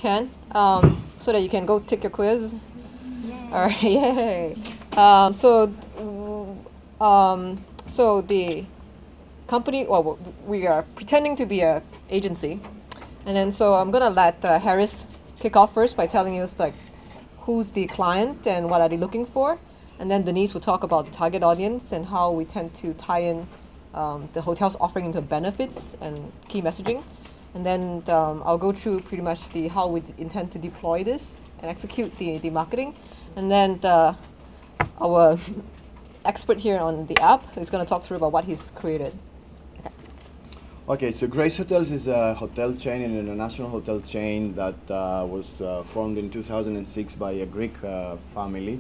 can, so that you can go take your quiz. Yay. All right, yay. So the company, well, we are pretending to be a agency, and then so I'm gonna let Harris kick off first by telling us like who's the client and what are they looking for, and then Denise will talk about the target audience and how we tend to tie in the hotel's offering into benefits and key messaging, and then I'll go through pretty much the how we intend to deploy this and execute the marketing, and then our expert here on the app is going to talk through about what he's created. Okay, so Grace Hotels is a hotel chain, an international hotel chain that was formed in 2006 by a Greek family.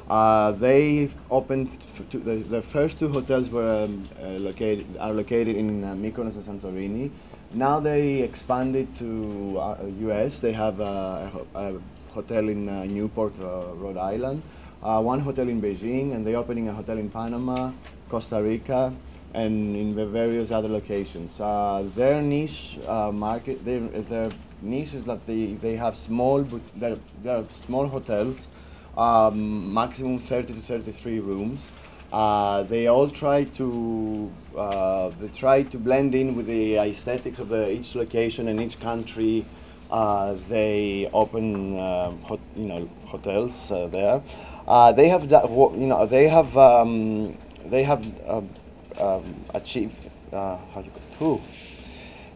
They opened, the first two hotels were located in Mykonos and Santorini. Now they expanded to US. They have a hotel in Newport, Rhode Island, one hotel in Beijing, and they're opening a hotel in Panama, Costa Rica, and in the various other locations. Their niche market, their niche is that they have small, they're small hotels, maximum 30 to 33 rooms. They all try to blend in with the aesthetics of each location and each country. They open hotels there. They have achieved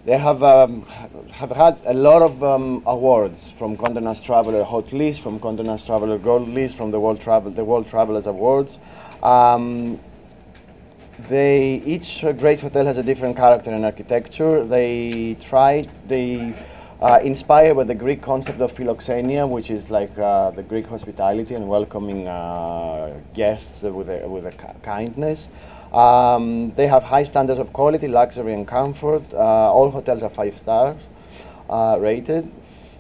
they have had a lot of awards from Condé Nast Traveler Hot List, from Condé Nast Traveler Gold List, from the World Travelers Awards. Each great hotel has a different character and architecture. They inspired by the Greek concept of philoxenia, which is like the Greek hospitality and welcoming guests with a kindness. They have high standards of quality, luxury, and comfort. All hotels are 5 stars rated.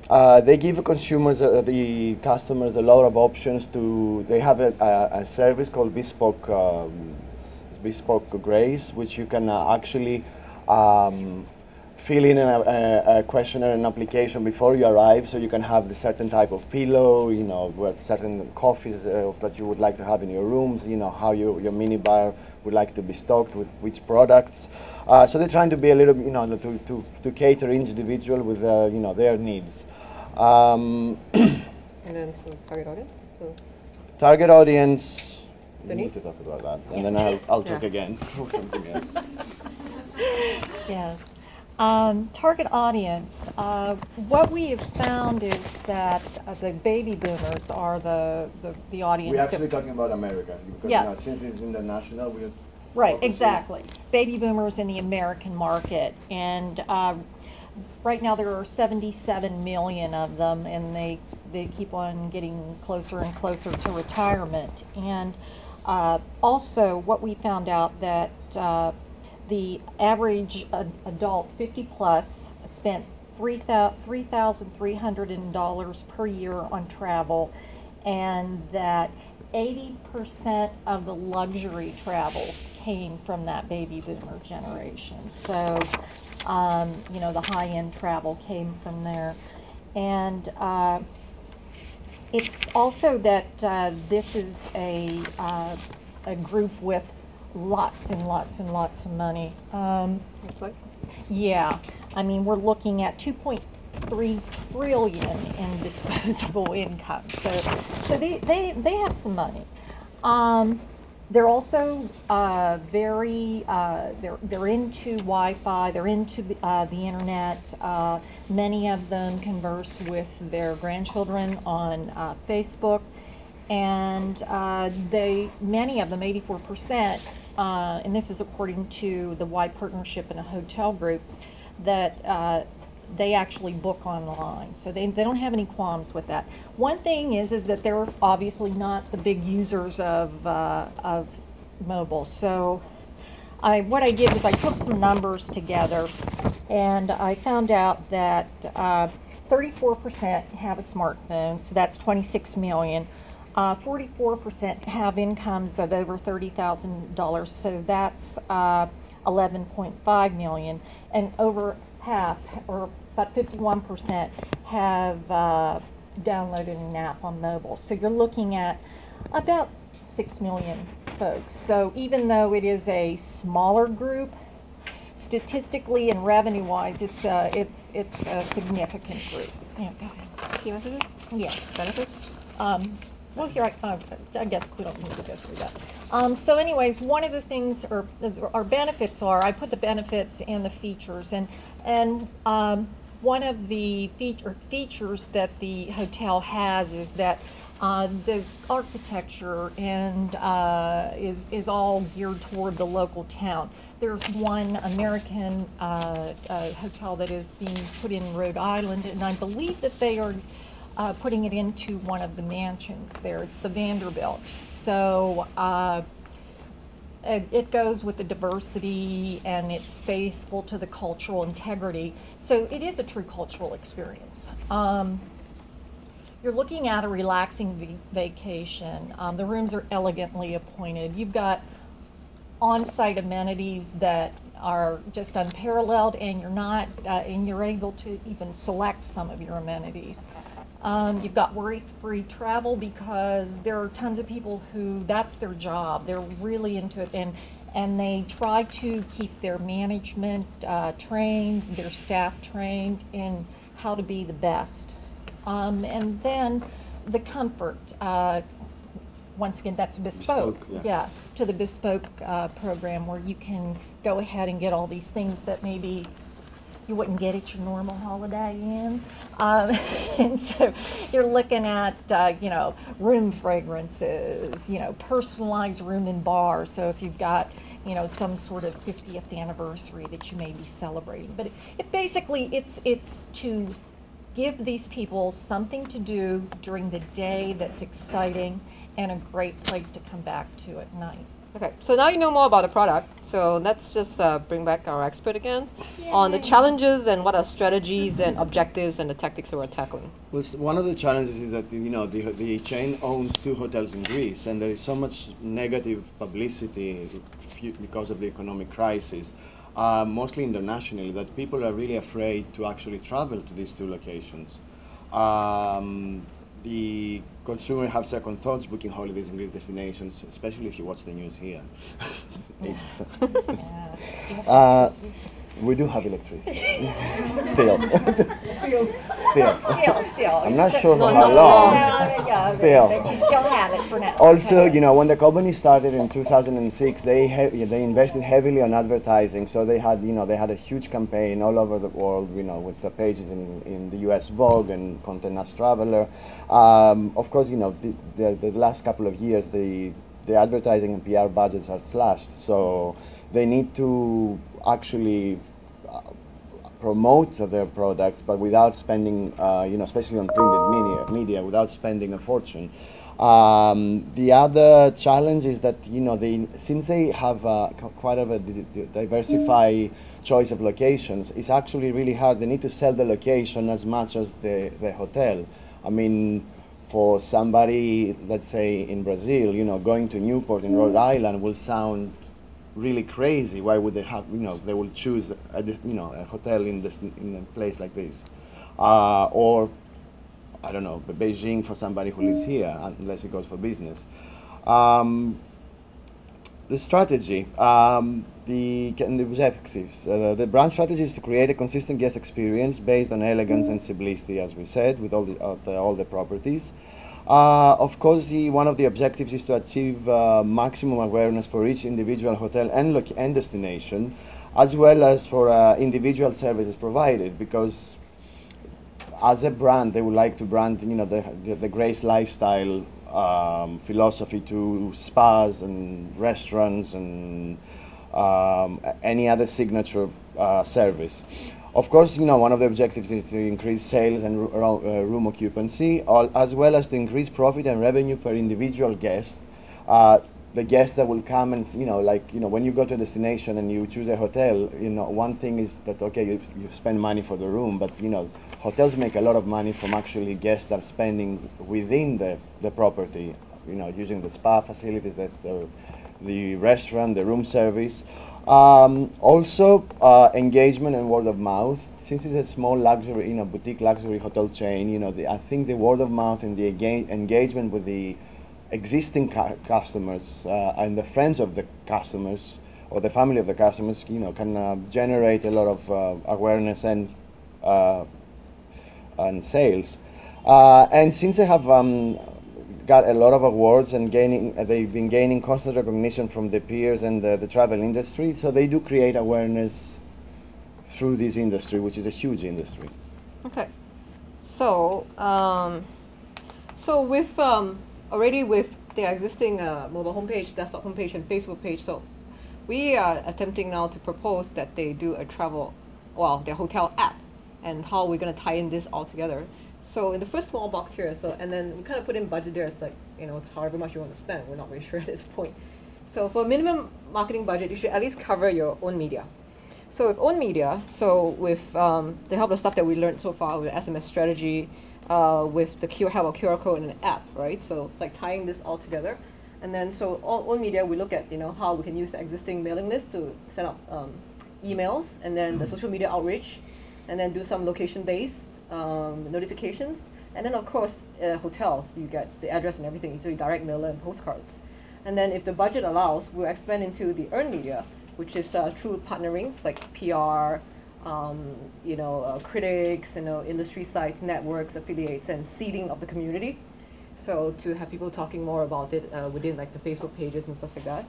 They give the customers a lot of options to. They have a service called Bespoke Grace, which you can actually fill in a questionnaire and application before you arrive, so you can have the certain type of pillow, what certain coffees that you would like to have in your rooms, how your minibar would like to be stocked with which products. So they're trying to be a little, to cater each individual with their needs. And then so target audience. So. Target audience. Denise? We need to talk about that, and then I'll talk again for something else. Yes. Target audience. What we have found is that the baby boomers are the audience. We're actually talking about America. Because, yes. Since it's international, we're right. Exactly. Baby boomers in the American market, and right now there are 77 million of them, and they keep on getting closer and closer to retirement. And also, what we found out that the average adult 50 plus spent $3,300 per year on travel, and that 80% of the luxury travel came from that baby boomer generation. So, the high-end travel came from there. And it's also that this is a group with lots and lots and lots of money. Next slide. Yeah, I mean, we're looking at 2.3 trillion in disposable income. So they have some money. They're also they're into Wi-Fi. They're into the internet. Many of them converse with their grandchildren on Facebook. And many of them, 84%, and this is according to the Y Partnership and a hotel group, that they actually book online. So they don't have any qualms with that. One thing is that they're obviously not the big users of mobile. So what I did was I took some numbers together, and I found out that 34% have a smartphone, so that's 26 million. 44% have incomes of over $30,000, so that's 11.5 million, and over half, or about 51% have downloaded an app on mobile. So you're looking at about 6 million folks. So even though it is a smaller group, statistically and revenue-wise, it's a significant group. Yeah, go ahead. Key messages? Yes. Benefits? Well, here, I guess we don't need to go through that. So anyways, one of the things, or our benefits are, I put the benefits and the features, and one of the features that the hotel has is that the architecture and is all geared toward the local town. There's one American hotel that is being put in Rhode Island, and I believe that they are putting it into one of the mansions there. It's the Vanderbilt. So it goes with the diversity, and it's faithful to the cultural integrity. So it is a true cultural experience. You're looking at a relaxing vacation. The rooms are elegantly appointed. You've got on-site amenities that are just unparalleled, and you're able to even select some of your amenities. You've got worry-free travel, because there are tons of people who that's their job. They're really into it, and they try to keep their management trained, their staff trained in how to be the best. And then the comfort. Once again, that's bespoke. Yeah, to the bespoke program, where you can go ahead and get all these things that maybe you wouldn't get at your normal Holiday Inn. And so you're looking at, room fragrances, personalized room and bar. So if you've got, some sort of 50th anniversary that you may be celebrating. But it basically, it's to give these people something to do during the day that's exciting and a great place to come back to at night. Okay, so now you know more about the product. So let's just bring back our expert again on the challenges and what are strategies and objectives and the tactics that we're tackling. Well, one of the challenges is that the chain owns 2 hotels in Greece, and there is so much negative publicity because of the economic crisis, mostly internationally, that people are really afraid to actually travel to these 2 locations. The consumer have second thoughts booking holidays in Greek destinations, especially if you watch the news here. It's we do have electricity. Still. I'm not sure for how long. Still. But you still have it for now. Also, when the company started in 2006, they invested heavily on advertising. So they had a huge campaign all over the world, with the pages in the U.S. Vogue and Condé Nast Traveler. Of course, the last couple of years, the advertising and PR budgets are slashed. So they need to actually promote their products, but without spending, especially on printed media, without spending a fortune. The other challenge is that since they have quite a diversified choice of locations, it's actually really hard. They need to sell the location as much as the hotel. I mean, for somebody, let's say in Brazil, going to Newport in Rhode Island will sound really crazy. Why would they have? They will choose a hotel in a place like this, or I don't know, Beijing for somebody who lives here, unless it goes for business. The strategy, the objectives. The brand strategy is to create a consistent guest experience based on elegance and simplicity, as we said, with all the properties. Of course, one of the objectives is to achieve maximum awareness for each individual hotel and destination, as well as for individual services provided, because as a brand, they would like to brand, the Grace lifestyle philosophy to spas and restaurants and any other signature service. Of course, one of the objectives is to increase sales and room occupancy, as well as to increase profit and revenue per individual guest. The guests that will come and, when you go to a destination and you choose a hotel, one thing is that, okay, you spend money for the room, but, hotels make a lot of money from actually guests that are spending within the property, using the spa facilities, the restaurant, the room service. Also, engagement and word of mouth. Since it's a small luxury, boutique luxury hotel chain, I think the word of mouth and the engagement with the existing customers and the friends of the customers or the family of the customers, can generate a lot of awareness and sales. And since they have got a lot of awards and they've been gaining constant recognition from the peers and the travel industry, so they do create awareness through this industry, which is a huge industry. Okay, so with already with the existing mobile homepage, desktop homepage, and Facebook page, so we are attempting now to propose that they do a their hotel app, and how we're going to tie in this all together. So in the first small box here, and then we kind of put in budget there. It's like, it's however much you want to spend. We're not really sure at this point. So for minimum marketing budget, you should at least cover your own media. So with own media, with the help of stuff that we learned so far with SMS strategy, with the help of QR code and an app, right? So like tying this all together. And then own media, we look at how we can use the existing mailing list to set up emails, and then the social media outreach, and then do some location-based notifications, and then of course hotels, you get the address and everything, so you direct mailer and postcards. And then if the budget allows, we'll expand into the earned media, which is through partnerings like PR, critics, industry sites, networks, affiliates, and seeding of the community. So to have people talking more about it within like the Facebook pages and stuff like that,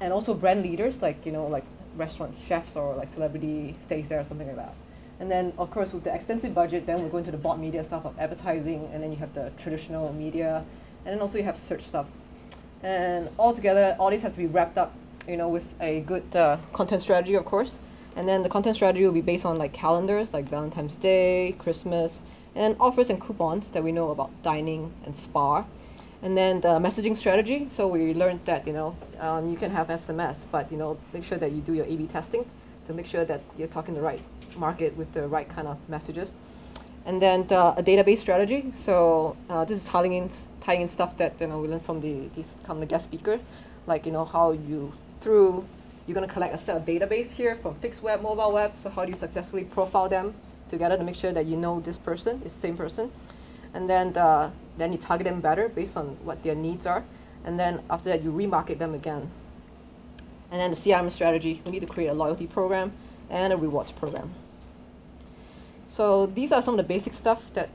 and also brand leaders like like restaurant chefs or like celebrity stays there or something like that. And then, of course, with the extensive budget, then we're going to the bought media stuff of advertising, and then you have the traditional media, and then also you have search stuff. And altogether, all these have to be wrapped up, with a good content strategy, of course. And then the content strategy will be based on like calendars, like Valentine's Day, Christmas, and offers and coupons that we know about dining and spa. And then the messaging strategy. So we learned that, you can have SMS, but, make sure that you do your A/B testing to make sure that you're talking the right market with the right kind of messages. And then a database strategy. So this is tying in stuff that we learned from these guest speaker, like how you're going to collect a set of database here from fixed web, mobile web. So how do you successfully profile them together to make sure that this person is the same person, and then you target them better based on what their needs are, and then after that you remarket them again. And then the CRM strategy, we need to create a loyalty program and a rewards program. So these are some of the basic stuff that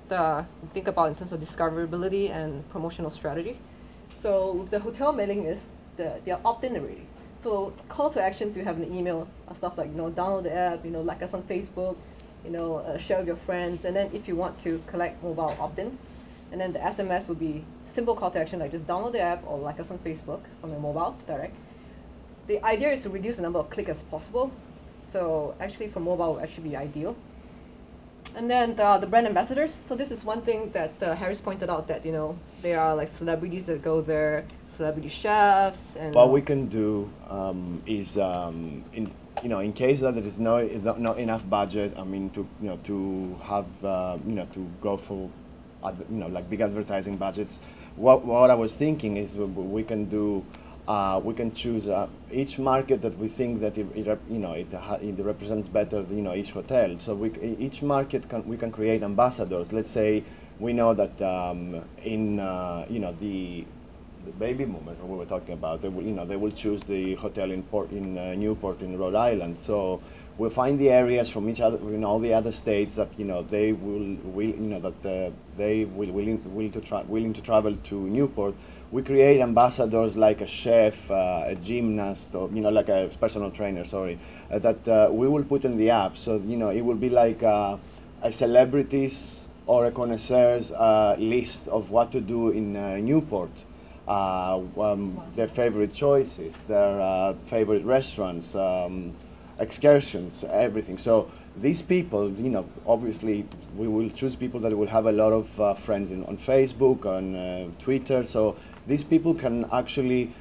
we think about in terms of discoverability and promotional strategy. So with the hotel mailing list, they're opt-in already. So call to actions, you have an email, stuff like download the app, like us on Facebook, share with your friends, and then if you want to collect mobile opt-ins, and then the SMS will be simple call to action, like just download the app or like us on Facebook from your mobile direct. The idea is to reduce the number of clicks as possible. So actually for mobile, it would actually be ideal. And then the brand ambassadors. So this is one thing that Harris pointed out, that there are like celebrities that go there, celebrity chefs, and what we can do is in case that there is not enough budget. I mean, to have to go for like big advertising budgets. What I was thinking is we can do. We can choose each market that we think that it represents better, each hotel. So each market we can create ambassadors. Let's say we know that in the baby boomers we were talking about, they will choose the hotel in Newport in Rhode Island. So we'll find the areas from each other, all the other states that they willing to travel to Newport. We create ambassadors like a chef, a gymnast, or like a personal trainer. Sorry, that we will put in the app. So it will be like a celebrities or a connoisseurs list of what to do in Newport. Their favorite choices, their favorite restaurants, excursions, everything. So these people, obviously we will choose people that will have a lot of friends on Facebook, on Twitter. So these people can actually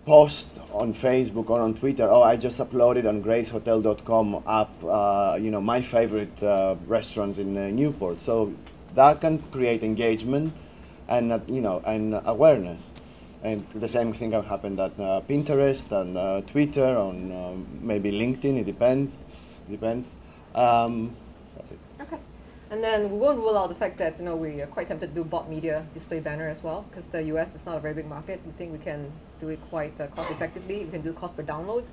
post on Facebook or on Twitter, oh, I just uploaded on gracehotel.com app, my favorite restaurants in Newport. So that can create engagement and and awareness. And the same thing can happen at Pinterest and Twitter, on maybe LinkedIn. It depends. That's it. Okay. And then we won't rule out the fact that we are quite tempted to do bought media display banner as well, because the US is not a very big market. We think we can do it quite cost effectively. We can do cost per download.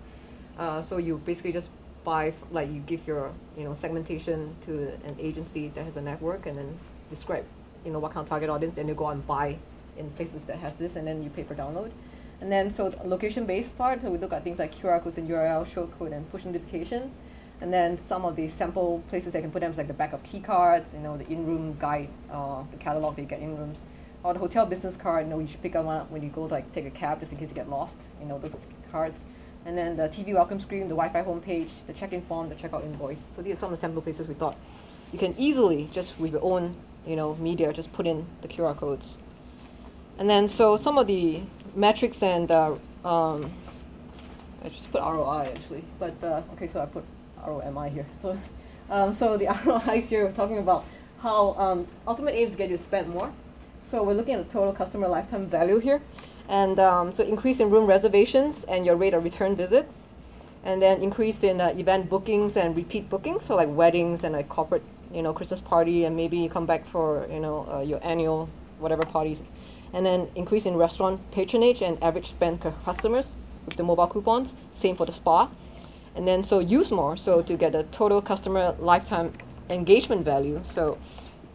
So you basically just buy, like you give your segmentation to an agency that has a network, and then describe what kind of target audience, and you go out and buy in places that has this, and then you pay per download. And then so the location-based part, we look at things like QR codes and URL, show code, and push notification. And then some of the sample places they can put them is like the back of key cards, the in-room guide, the catalog they get in rooms, or the hotel business card. You should pick one up when you go to take a cab just in case you get lost. Those cards. And then the TV welcome screen, the Wi-Fi homepage, the check-in form, the checkout invoice. So these are some of the sample places we thought you can easily just with your own media just put in the QR codes. And then so some of the metrics and I just put ROI actually, but okay, so I put ROMI here. So so the ROIs here, we're talking about how ultimate aim is to get you to spend more. So we're looking at the total customer lifetime value here, and so increase in room reservations and your rate of return visits, and then increase in event bookings and repeat bookings, so like weddings and a corporate Christmas party, and maybe you come back for your annual whatever parties. And then increase in restaurant patronage and average spend per customers with the mobile coupons. Same for the spa. And then so use more, so to get a total customer lifetime engagement value. So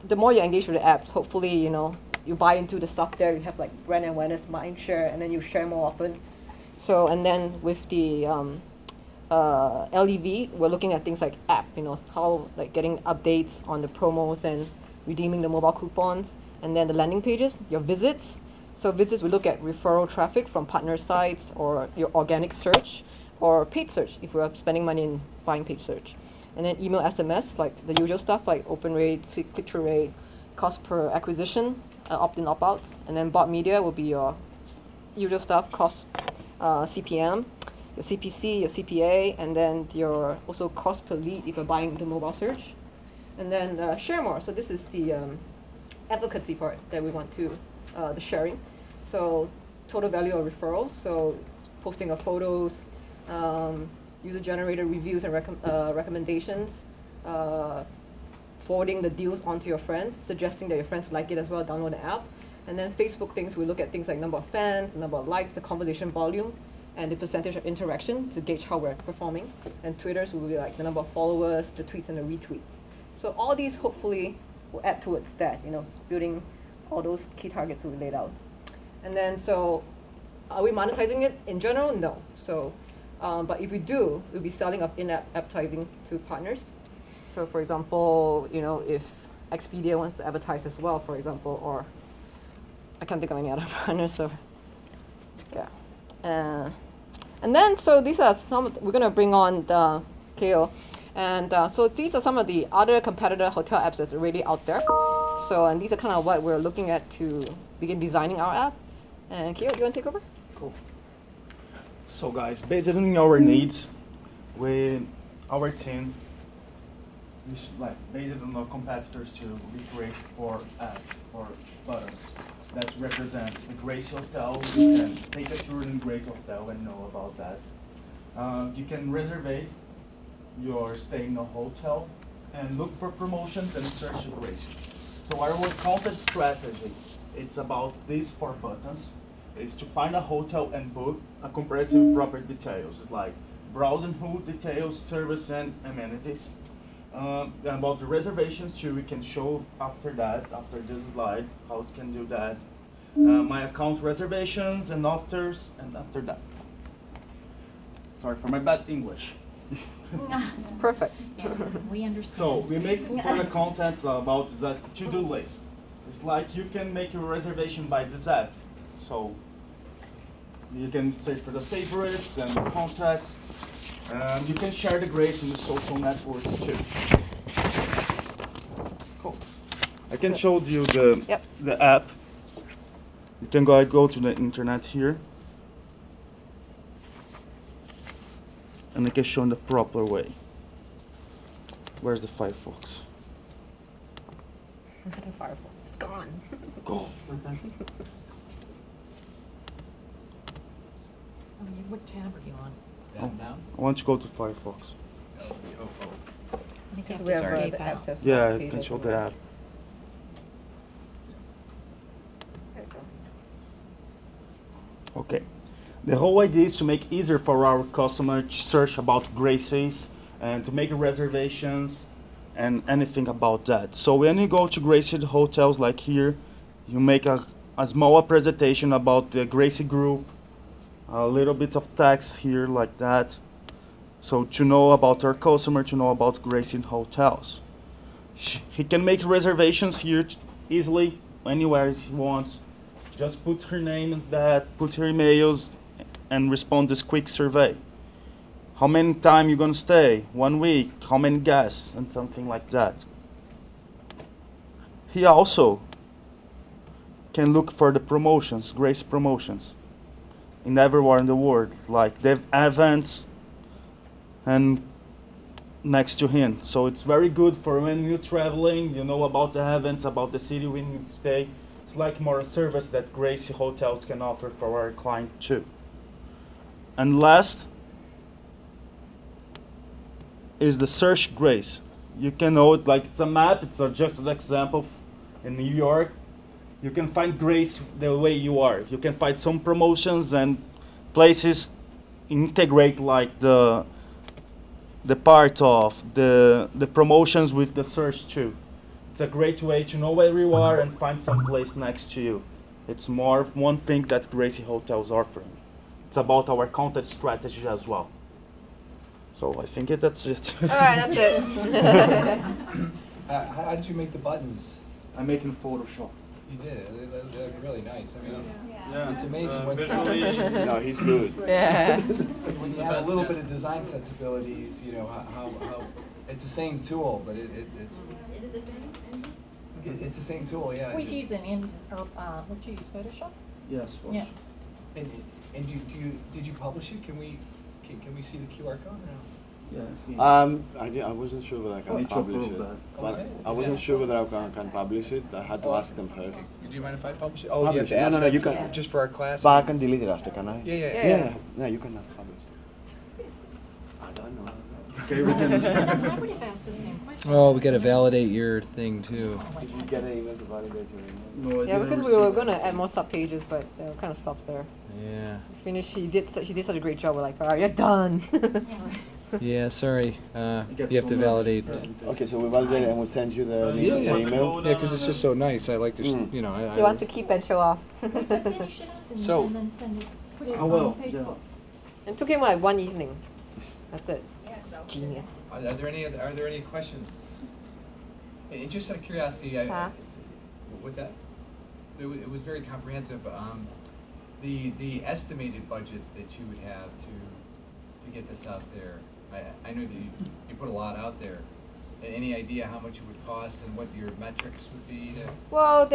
the more you engage with the app, hopefully you buy into the stuff there. You have like brand awareness, mind share, and then you share more often. So and then with the LEV, we're looking at things like app. How like getting updates on the promos and redeeming the mobile coupons. And then the landing pages, your visits. So visits, we look at referral traffic from partner sites, or your organic search, or paid search if we're spending money in buying paid search. And then email, SMS, like the usual stuff like open rate, click-through rate, cost per acquisition, opt-in, opt-outs. And then bought media will be your usual stuff, cost, CPM, your CPC, your CPA, and then your also cost per lead if you're buying the mobile search. And then share more. So this is the advocacy part that we want to, the sharing. So total value of referrals, so posting of photos, user-generated reviews and recommendations, forwarding the deals onto your friends, suggesting that your friends like it as well, download the app. And then Facebook things, we look at things like number of fans, number of likes, the conversation volume, and the percentage of interaction to gauge how we're performing. And Twitters will be like the number of followers, the tweets and the retweets. So all these hopefully will add towards that, building all those key targets we laid out. And then so are we monetizing it in general? No. So but if we do, we'll be selling of in-app advertising to partners. So for example, if Expedia wants to advertise as well, for example, or I can't think of any other partners, so yeah. And then so these are we're gonna bring on the KO. And so these are some of the other competitor hotel apps that's already out there. So, and these are kind of what we're looking at to begin designing our app. And Kyo, do you want to take over? Cool. So guys, based on our needs, our team, based on our competitors too, we create 4 apps or buttons that represent the Grace Hotel. You can take a tour in Grace Hotel and know about that. You can reserve your stay in a hotel and look for promotions and search the Grace. So our content strategy, it's about these 4 buttons. It's to find a hotel and book a comprehensive property details. It's like browse and who details, service and amenities. About the reservations too, we can show after this slide, how you can do that. My account reservations and after that. Sorry for my bad English. It's perfect. Yeah, we understand. So we make for the content about the to-do list. It's like you can make your reservation by this app. So you can search for the favorites and the contacts. You can share the grades in the social networks too. Cool. I can show you the app. You can go to the internet here. And I can show in the proper way. Where's the Firefox? Where's the Firefox? It's gone. Go. What tab are you on? Down? I want to go to Firefox. Oh. I think you Because have we to have escape the out. access. Yeah, I can show the app. Okay. The whole idea is to make easier for our customer to search about Gracie's and to make reservations and anything about that. So when you go to Gracie hotels like here, you make a small presentation about the Gracie group, a little bit of text here like that. So to know about our customer, to know about Gracie hotels. He can make reservations here easily, anywhere he wants. Just put her name as that, put her emails, and respond this quick survey. How many time you gonna stay? 1 week? How many guests? And something like that. He also can look for the promotions, Grace promotions, in everywhere in the world, like the events and next to him. So it's very good for when you're traveling, you know about the events, about the city when you stay. It's like more a service that Gracie Hotels can offer for our client too. And last is the search Grace. You can know it like it's a map, it's just an example in New York. You can find Grace the way you are. You can find some promotions and places integrate like the part of the promotions with the search too. It's a great way to know where you are and find some place next to you. It's more one thing that Gracie Hotels offering. It's about our content strategy as well. So I think that's it. All right, that's it. How did you make the buttons? I'm making Photoshop. You did. They look really nice. I mean, Yeah, it's amazing when No, he's good. Yeah. when you have a little bit of design sensibilities, you know, how it's the same tool, but it's Is it the same engine? it's the same tool, yeah. We use what you use, Photoshop? Yes, Yeah. And did you publish it? Can we see the QR code or no? Yeah. I wasn't sure whether I I can need to publish approve it. that. But Okay. I wasn't sure whether I can publish it. I had to ask them first. Do you mind if I publish it? Oh, you have Publish to it. No, ask no, them you can. just for our class. But I can delete it after, can I? Yeah. Yeah. No, you cannot publish it. I don't know. Okay, we can. I would have asked the same question. Oh, we got to validate your thing too. Did you get an email to validate your email? No, I Yeah, didn't because we receive were it. gonna add more sub pages, but kind of stopped there. Yeah. Finished. She did such a great job. We're like, all right, you're done. Yeah. Sorry. It You gets have so to nervous. validate. Okay, so we validate it and we'll send you the Yeah, the yeah. email. Yeah, because it's just so nice. I like to, you know. He wants to keep and show off. So finish it up So- and then send it, put it I will, on Facebook. It took him like one evening. That's it. Genius. Are there any questions? And just out of curiosity, Huh? what's that? It was very comprehensive. The estimated budget that you would have to get this out there. I know that you put a lot out there. Any idea how much it would cost and what your metrics would be? Well,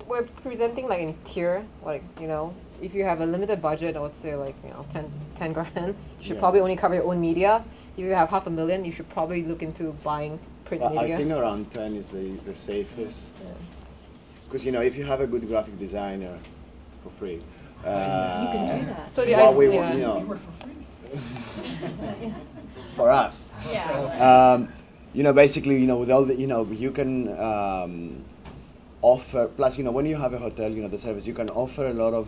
we're presenting like in tier, like, you know, if you have a limited budget, I would say like, you know, 10 grand, you should Yeah. probably only cover your own media. If you have $500,000, you should probably look into buying print But media. I think around 10 is the safest. Because, you know, if you have a good graphic designer for free. You can do that. So the What we idea, want, you You know, work for free? for us. Yeah. You know, basically, you know, with all the, you know, you can offer, plus, you know, when you have a hotel, you know, the service, you can offer a lot of,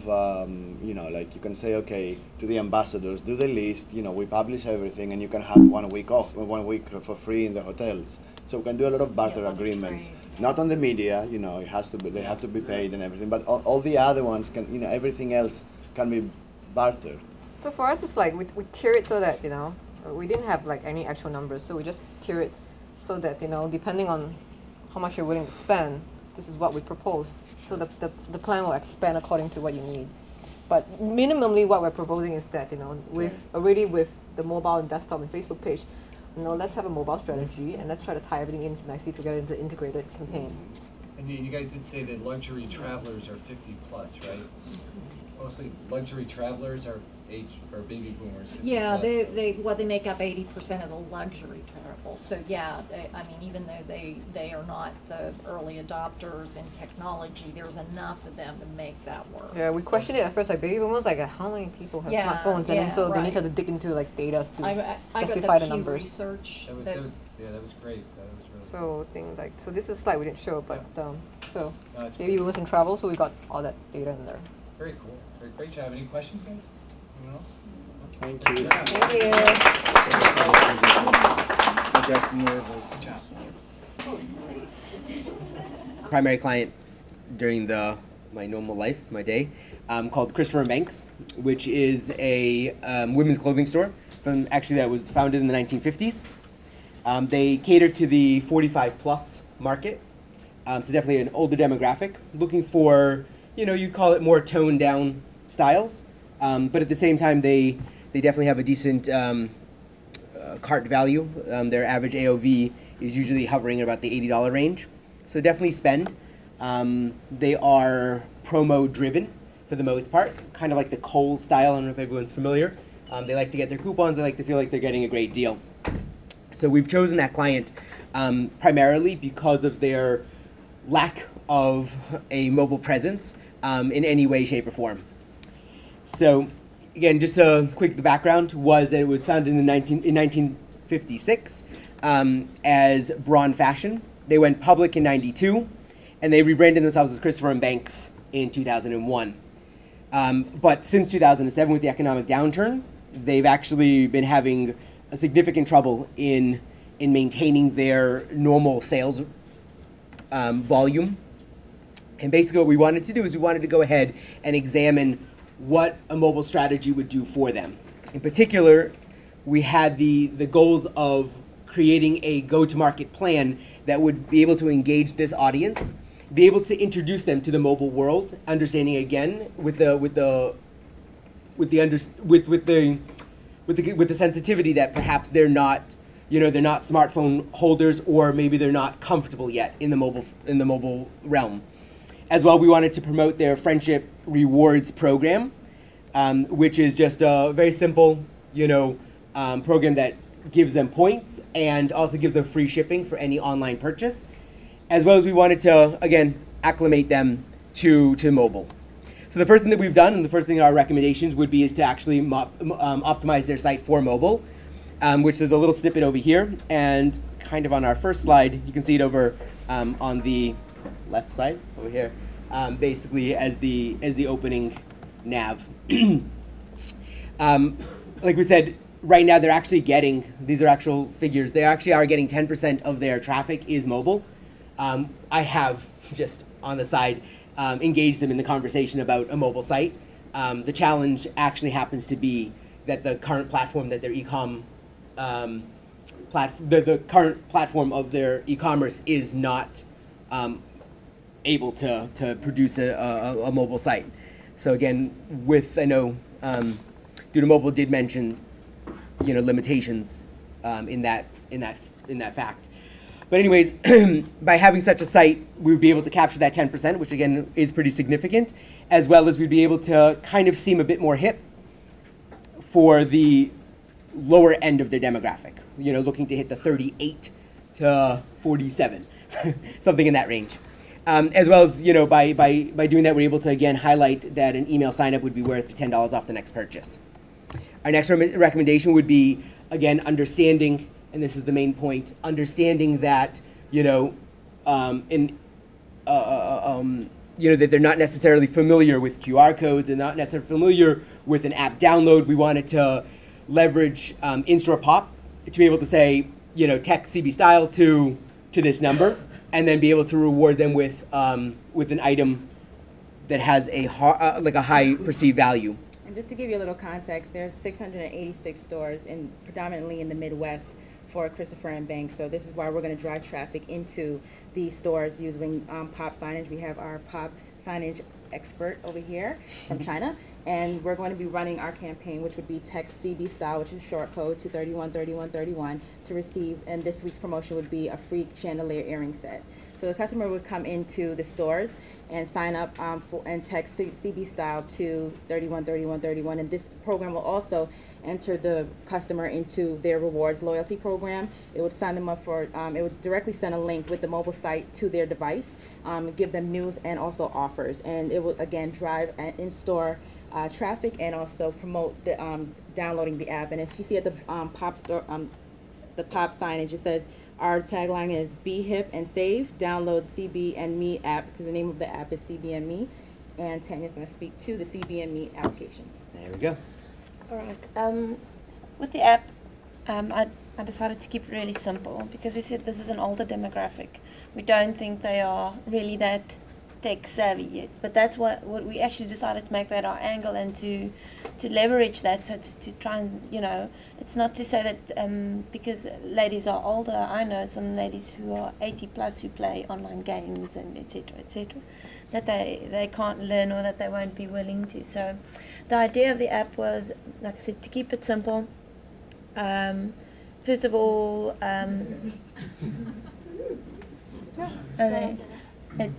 you know, like you can say, okay, to the ambassadors, do the list, you know, we publish everything and you can have 1 week off, 1 week for free in the hotels. So we can do a lot of barter Yeah, a lot of agreements. trade. Not on the media, you know, it has to be, they have to be paid and everything, but all the other ones can, you know, everything else can be bartered. so for us, it's like we tier it so that, you know, we didn't have like any actual numbers, so we just tier it so that, you know, depending on how much you're willing to spend, this is what we propose. So the plan will expand according to what you need. But minimally what we're proposing is that, you know, already with the mobile and desktop and Facebook page, you know, let's have a mobile strategy and let's try to tie everything in nicely together into integrated campaign. And you guys did say that luxury travelers are 50 plus, right? mostly luxury travelers or baby boomers? 50 Yeah, plus? they make up 80% of the luxury travel. So yeah, I mean, even though they are not the early adopters in technology, there's enough of them to make that work. Yeah, we questioned it at first, like baby boomers, like how many people have Yeah, smartphones, and then yeah, so Denise right. had to dig into like data to I got justify the Pew numbers. research. That was great. That was really So so this is a slide we didn't show, but so No, it's baby great. boomers in travel, so we got all that data in there. Very cool. Great job. Any questions, guys? Anyone else? Thank you. Yeah. Thank you. I get nervous. Good job. Primary client during my normal life, my day, called Christopher & Banks, which is a women's clothing store that was founded in the 1950s. They cater to the 45 plus market, so definitely an older demographic, looking for, you'd call it more toned down styles, but at the same time they definitely have a decent cart value. Their average AOV is usually hovering at about the $80 range. So definitely spend. They are promo driven for the most part, kind of like the Kohl's style. I don't know if everyone's familiar. They like to get their coupons. They like to feel like they're getting a great deal. So we've chosen that client primarily because of their lack of a mobile presence in any way, shape, or form. So again, just a quick background was that it was founded in 1956 as Braun Fashion. They went public in '92, and they rebranded themselves as Christopher & Banks in 2001. But since 2007, with the economic downturn, they've actually been having a significant trouble in maintaining their normal sales volume. And basically what we wanted to do is we wanted to go ahead and examine what a mobile strategy would do for them. In particular, we had the goals of creating a go-to-market plan that would be able to engage this audience, be able to introduce them to the mobile world, understanding again with the sensitivity that perhaps they're not smartphone holders, or maybe they're not comfortable yet in the mobile realm. As well, we wanted to promote their friendship rewards program, which is just a very simple, program that gives them points and also gives them free shipping for any online purchase. As well as we wanted to, again, acclimate them to mobile. So the first thing that we've done, and the first thing our recommendations would be, is to actually optimize their site for mobile, which is a little snippet over here, and kind of on our first slide, you can see it over on the left side over here, basically as the opening nav. Like we said, right now they're actually getting, these are actual figures, they actually are getting 10% of their traffic is mobile. I have just on the side engaged them in the conversation about a mobile site. The challenge actually happens to be that the current platform that their the current platform of their e-commerce is not able to produce a mobile site. So again, I know Duda Mobile did mention limitations in that fact. But anyways, by having such a site, we would be able to capture that 10%, which again is pretty significant, as well as we'd be able to kind of seem a bit more hip for the lower end of their demographic, looking to hit the 38 to 47, something in that range. As well as, by doing that, we're able to, again, highlight that an email sign-up would be worth $10 off the next purchase. Our next recommendation would be, again, understanding, and this is the main point, understanding that, that they're not necessarily familiar with QR codes and not necessarily familiar with an app download. We wanted to leverage in-store pop to be able to say, text CB style to this number, and then be able to reward them with an item that has a high perceived value. And just to give you a little context, there's 686 stores predominantly in the Midwest for Christopher & Banks. So this is why we're going to drive traffic into these stores using pop signage. We have our pop signage expert over here from China, and we're going to be running our campaign, which would be text CB style, which is short code, to 313131 to receive, and this week's promotion would be a free chandelier earring set. So the customer would come into the stores and sign up and text CB style to 313131, and this program will also enter the customer into their rewards loyalty program. It would sign them up for, it would directly send a link with the mobile site to their device, give them news and also offers, and it will again drive in-store traffic and also promote the downloading the app. And if you see at the pop store, the pop signage, it says our tagline is "Be hip and save. Download CB and Me app," because the name of the app is CB and Me. And Tanya's going to speak to the CB and Me application. There we go. All right. With the app, I decided to keep it really simple because we said this is an older demographic. We don't think they are really that tech savvy yet, but that's what we actually decided to make that our angle and to leverage that, so to try and, you know, it's not to say that because ladies are older. I know some ladies who are 80 plus who play online games and etc., that they can't learn or that they won't be willing to. So the idea of the app was, like I said, to keep it simple. First of all,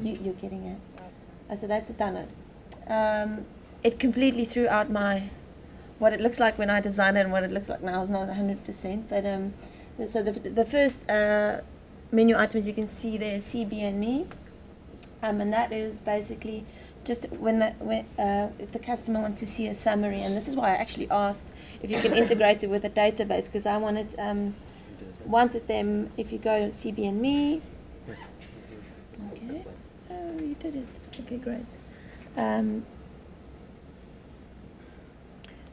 you're getting it. Oh, so that's a download. It completely threw out what it looks like when I designed it and what it looks like now is not 100%. But so the first menu items you can see there, CB and Me, and that is basically just if the customer wants to see a summary, and this is why I actually asked if you can integrate it with a database, because I wanted them, if you go CB and Me. Okay. Oh, you did it. Okay, great.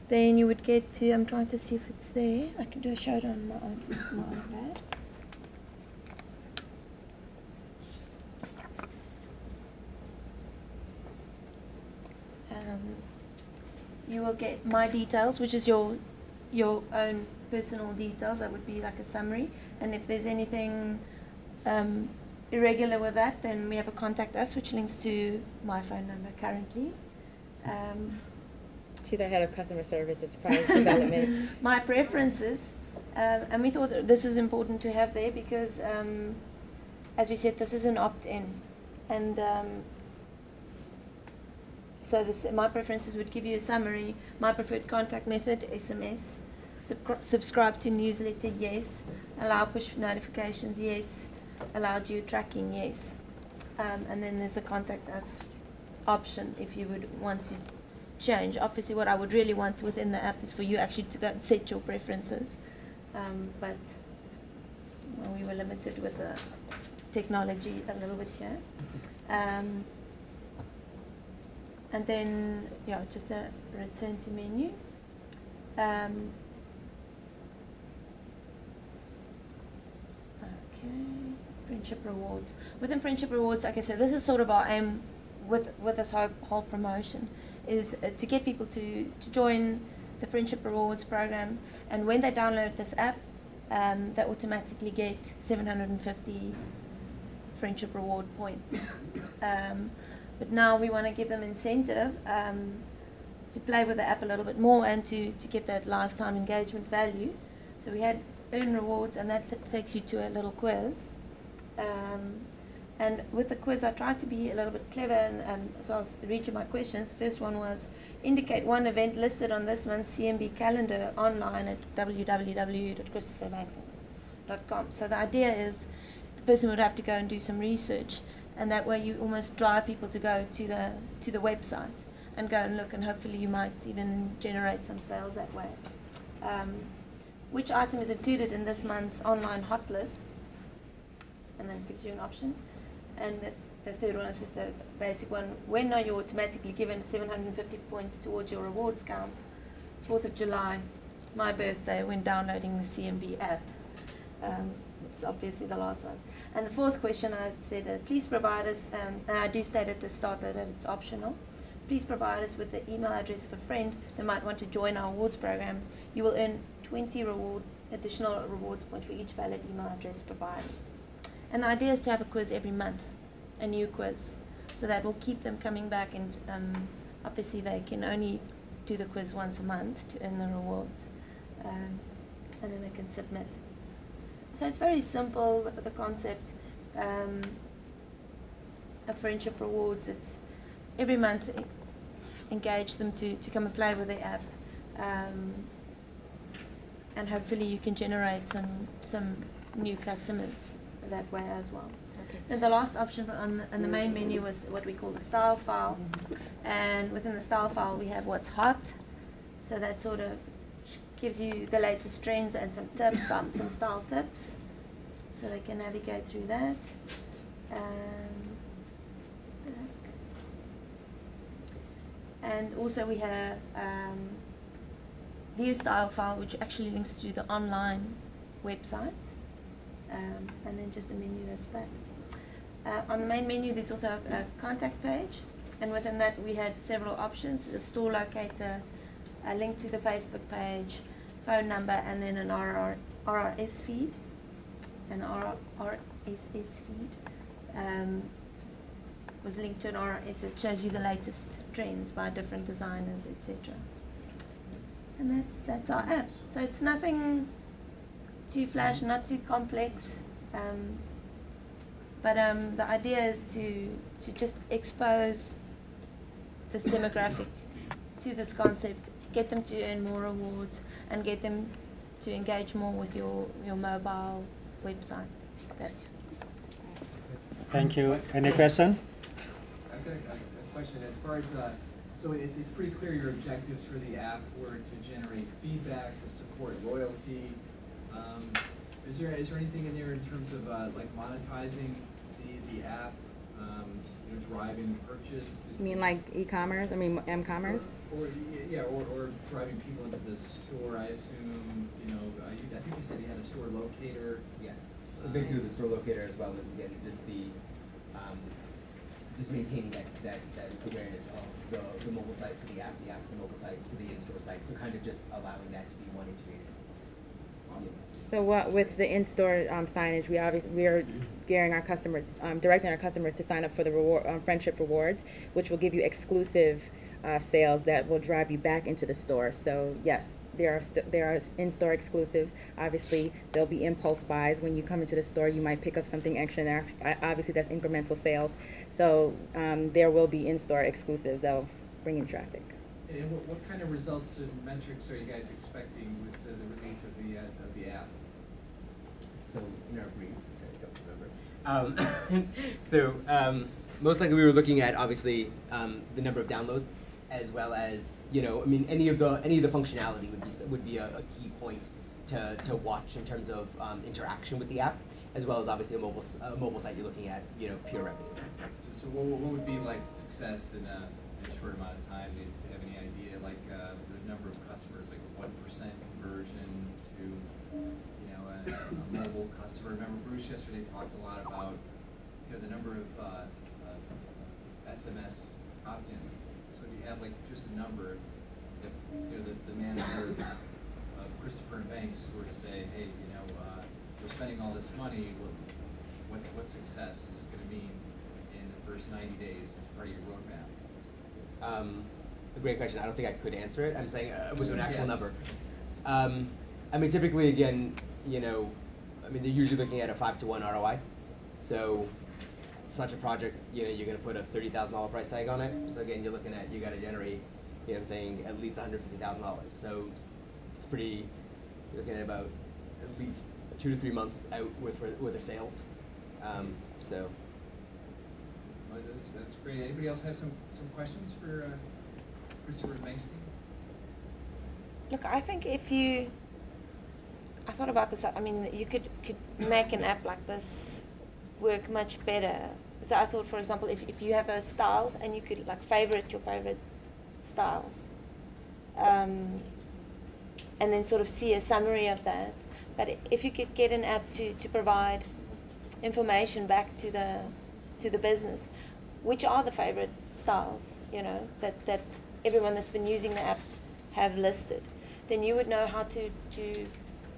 Then you would get to, I'm trying to see if it's there. I can do a show it on my iPad. You will get my details, which is your own personal details. That would be like a summary. And if there's anything irregular with that, then we have a contact us, which links to my phone number currently. She's our head of customer service as product development. My preferences, and we thought that this was important to have there because, as we said, this is an opt-in, and so my preferences would give you a summary. My preferred contact method, SMS. Subscribe to newsletter, yes. Allow push notifications, yes. Allow geo-tracking, yes. And then there's a contact us option if you would want to change. Obviously what I would really want within the app is for you actually to go and set your preferences. But well, we were limited with the technology a little bit here. And then, yeah, just a return to menu. Okay, friendship rewards. Within friendship rewards, like I said, this is sort of our aim with this whole promotion, is to get people to join the friendship rewards program, and when they download this app, they automatically get 750 friendship reward points. But now we want to give them incentive to play with the app a little bit more and to get that lifetime engagement value. So we had earn rewards, and that takes you to a little quiz. And with the quiz, I tried to be a little bit clever, and so I'll read you my questions. The first one was, indicate one event listed on this month's CMB calendar online at www.christopherbanks.com. So the idea is the person would have to go and do some research, and that way you almost drive people to go to the website and go and look, and hopefully you might even generate some sales that way. Which item is included in this month's online hot list? And then it gives you an option. And the third one is just a basic one. When are you automatically given 750 points towards your rewards count? 4th of July, my birthday, when downloading the CMB app. It's obviously the last one. And the fourth question, I said, please provide us, and I do state at the start that it's optional, please provide us with the email address of a friend that might want to join our awards program. You will earn 20 additional rewards points for each valid email address provided. And the idea is to have a quiz every month, a new quiz, so that will keep them coming back, and obviously they can only do the quiz once a month to earn the rewards, and then they can submit. So it's very simple, the concept. a friendship rewards. It's every month engage them to come and play with the app, and hopefully you can generate some new customers that way as well. And the last option on the main menu was what we call the style file, and within the style file we have what's hot, so that sort of gives you the latest trends and some tips, some style tips, so they can navigate through that. And also we have view style file, which actually links to the online website, and then just a menu that's back. On the main menu there's also a contact page, and within that we had several options: a store locator, a link to the Facebook page, phone number, and then an RRS feed. An RRSS feed was linked to an RRS that shows you the latest trends by different designers, etc. And that's our app. So it's nothing too flash, not too complex. But the idea is to just expose this demographic to this concept, get them to earn more rewards, and get them to engage more with your mobile website. So. Thank you. Any question? I've got a question. As far as, so it's pretty clear your objectives for the app were to generate feedback, to support loyalty. Is there anything in there in terms of like monetizing the app, you know, driving purchase? You mean like e-commerce? I mean m-commerce? Or driving people into the store. I assume, you know, I think you said you had a store locator. Yeah. Basically, the store locator as well as again just maintaining that awareness of the mobile site to the app to the mobile site to the in-store site. So kind of just allowing that to be one integrated. Awesome. So what with the in-store signage, we are gearing our directing our customers to sign up for the friendship rewards, which will give you exclusive sales that will drive you back into the store. So yes, there are in-store exclusives. Obviously, there'll be impulse buys when you come into the store. You might pick up something extra there. Obviously, that's incremental sales. So there will be in-store exclusives that'll bring in traffic. And what kind of results and metrics are you guys expecting with the release of the app? So in our brief, I don't remember. Most likely we were looking at obviously the number of downloads, as well as, you know, I mean any of the functionality would be a key point to watch in terms of interaction with the app, as well as obviously a mobile site you're looking at, you know, pure revenue. So what would be like success in a short amount of time? Do you have any idea, like the number of customers, like 1% conversion to, you know, a mobile customer? Remember Bruce yesterday talked a lot about, you know, the number of SMS opt-ins. So if you have like just a number, if, you know, the manager of Christopher and Banks were to say, hey, you know, we're spending all this money, what's success going to mean in the first 90 days as part of your roadmap? A great question. I don't think I could answer it. I'm saying with an actual Yes. number. I mean, typically, again, you know, I mean, they're usually looking at a 5-to-1 ROI. So such a project, you know, you're going to put a $30,000 price tag on it. So again, you're looking at, you got to generate, you know what I'm saying, at least $150,000. So it's pretty, you're looking at about at least 2 to 3 months out with their sales. So. Well, that's great. Anybody else have some questions for Christopher Banks? Look, I think I thought about this. I mean, you could make an app like this work much better. So I thought, for example, if you have those styles and you could like favorite your favorite styles, and then sort of see a summary of that. But if you could get an app to provide information back to the business, which are the favorite styles, you know, that everyone that's been using the app have listed, then you would know how to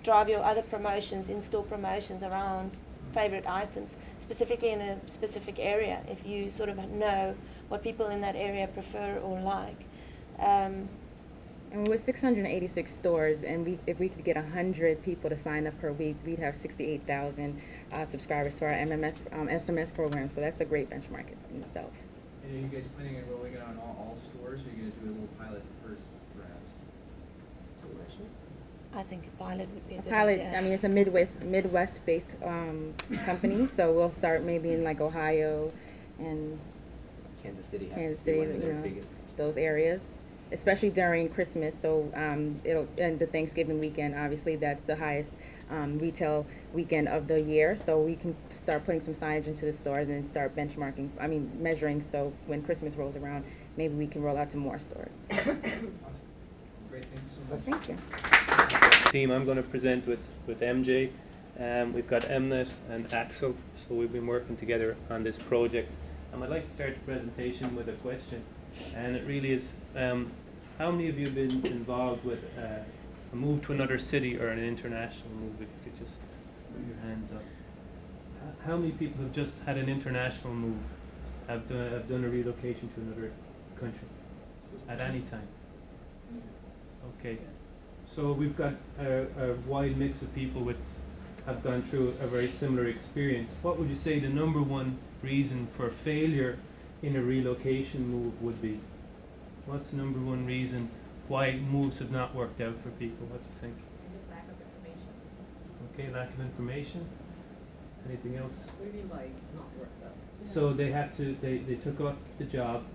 drive your other promotions, in-store promotions around favorite items, specifically in a specific area, if you sort of know what people in that area prefer or like. And with 686 stores, and if we could get 100 people to sign up per week, we'd have 68,000 subscribers to our SMS program. So that's a great benchmark in itself. And are you guys planning on rolling it out on all stores, or are you going to do a little pilot first, perhaps? I think a pilot would be a good Pilot, idea. I mean, it's a Midwest-based company, so we'll start maybe in like Ohio and Kansas City. Kansas happens to be City, one of you their know, biggest. those areas, especially during Christmas. So and the Thanksgiving weekend, obviously that's the highest retail weekend of the year. So we can start putting some signage into the store and then start benchmarking. I mean, measuring. So when Christmas rolls around, maybe we can roll out to more stores. Awesome. Great, thank you so much. Thank you. Team I'm going to present with MJ. We've got Mnet and Axel, so we've been working together on this project. I'd like to start the presentation with a question, and it really is, how many of you have been involved with a move to another city or an international move? If you could just put your hands up. How many people have just had an international move, have done a relocation to another country at any time? Okay. So we've got a wide mix of people which have gone through a very similar experience. What would you say the number one reason for failure in a relocation move would be? What's the number one reason why moves have not worked out for people? What do you think? Just lack of information. Okay, lack of information. Anything else? What do you mean by not worked out? So they had to, they took up the job,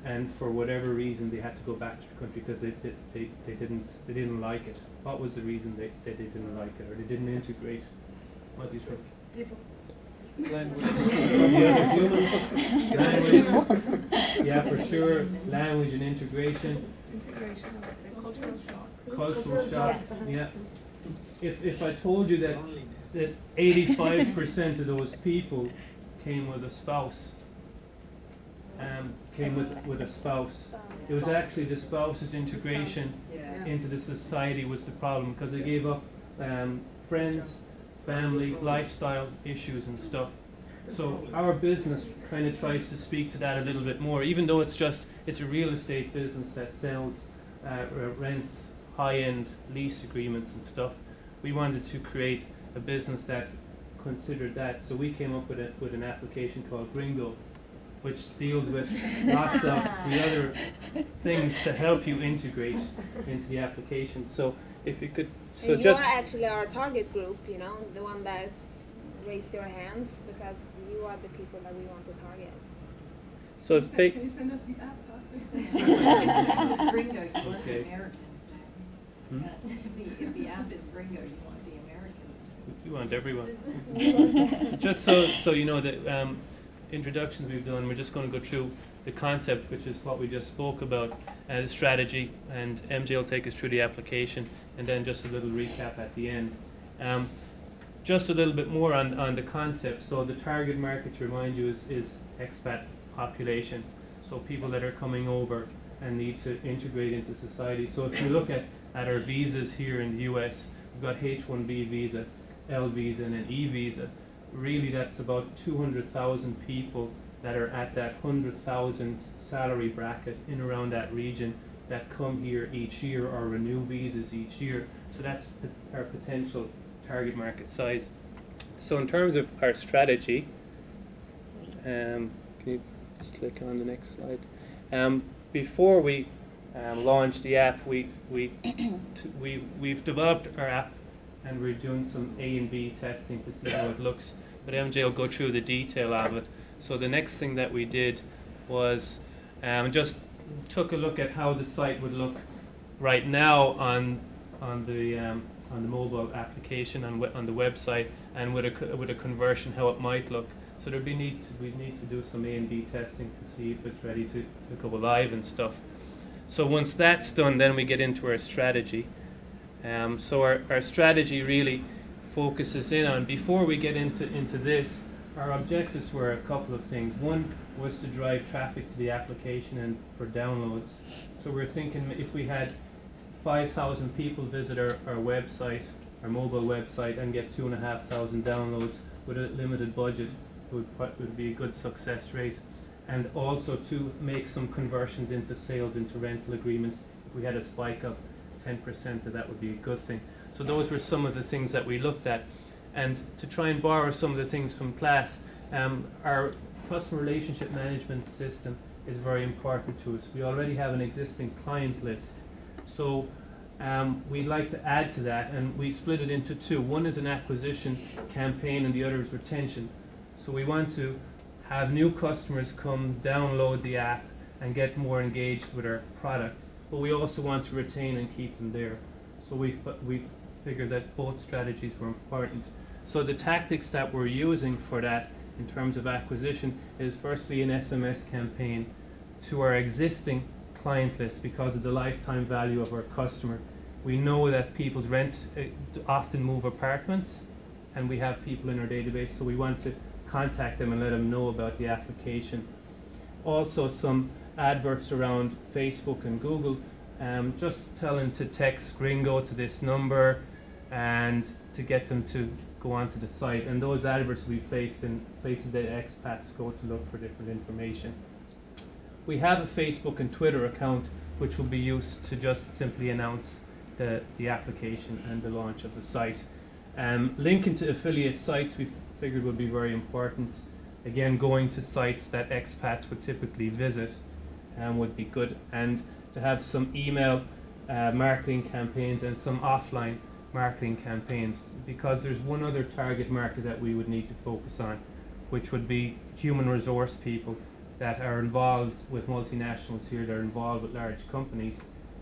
and for whatever reason they had to go back to the country because they didn't like it. What was the reason they didn't like it, or they didn't integrate? What do you think? People. Language. Yeah, language. Yeah, for sure. Language and integration. Integration, I would say cultural shock. Cultural shock. Yeah. If I told you that 85% of those people came with a spouse. Came with a spouse. It was actually the spouse's integration into the society was the problem, because they gave up friends, family, lifestyle issues and stuff. So our business kind of tries to speak to that a little bit more, even though it's a real estate business that sells, rents, high-end lease agreements and stuff. We wanted to create a business that considered that. So we came up with an application called Gringo, which deals with lots of the other things to help you integrate into the application. So if you could, so and just you are actually our target group, you know, the one that raised their hands, because you are the people that we want to target. so Can you send us the app copy? It's Gringo, you want Okay. the Americans. Hmm? If the app is Gringo, you want the Americans. we want everyone. Just so you know that introductions we've done, we're just going to go through the concept, which is what we just spoke about, the strategy, and MJ will take us through the application, and then just a little recap at the end. Just a little bit more on the concept. So the target market, to remind you, is expat population. So people that are coming over and need to integrate into society. So if you look at our visas here in the US, we've got H-1B visa, L visa, and an E visa. Really, that's about 200,000 people that are at that 100,000 salary bracket in around that region that come here each year or renew visas each year. So that's our potential target market size. So in terms of our strategy, can you just click on the next slide? Before we launch the app, we've developed our app, and we're doing some A and B testing to see how it looks. But MJ will go through the detail of it. So the next thing that we did was just took a look at how the site would look right now on the mobile application and on the website, and with a conversion, how it might look. So we need to do some A and B testing to see if it's ready to go live and stuff. So once that's done, then we get into our strategy. So our strategy really focuses in on, before we get into this, our objectives were a couple of things. One was to drive traffic to the application and for downloads. So we're thinking if we had 5,000 people visit our website, our mobile website, and get 2,500 downloads with a limited budget, would be a good success rate. And also to make some conversions into sales, into rental agreements if we had a spike of 10%, that would be a good thing. So those were some of the things that we looked at. And to try and borrow some of the things from class, our customer relationship management system is very important to us. We already have an existing client list. So we'd like to add to that, and we split it into two. One is an acquisition campaign and the other is retention. So we want to have new customers come download the app and get more engaged with our product, but we also want to retain and keep them there. So we figured that both strategies were important. So the tactics that we're using for that in terms of acquisition is firstly an SMS campaign to our existing client list because of the lifetime value of our customer. We know that people's rent often move apartments, and we have people in our database, so we want to contact them and let them know about the application. Also some adverts around Facebook and Google, just telling to text Gringo to this number and to get them to go onto the site, and those adverts will be placed in places that expats go to look for different information. We have a Facebook and Twitter account which will be used to just simply announce the application and the launch of the site. Linking to affiliate sites we figured would be very important. Again, going to sites that expats would typically visit would be good, and to have some email marketing campaigns and some offline marketing campaigns, because there's one other target market that we would need to focus on, which would be human resource people that are involved with multinationals here, that are involved with large companies,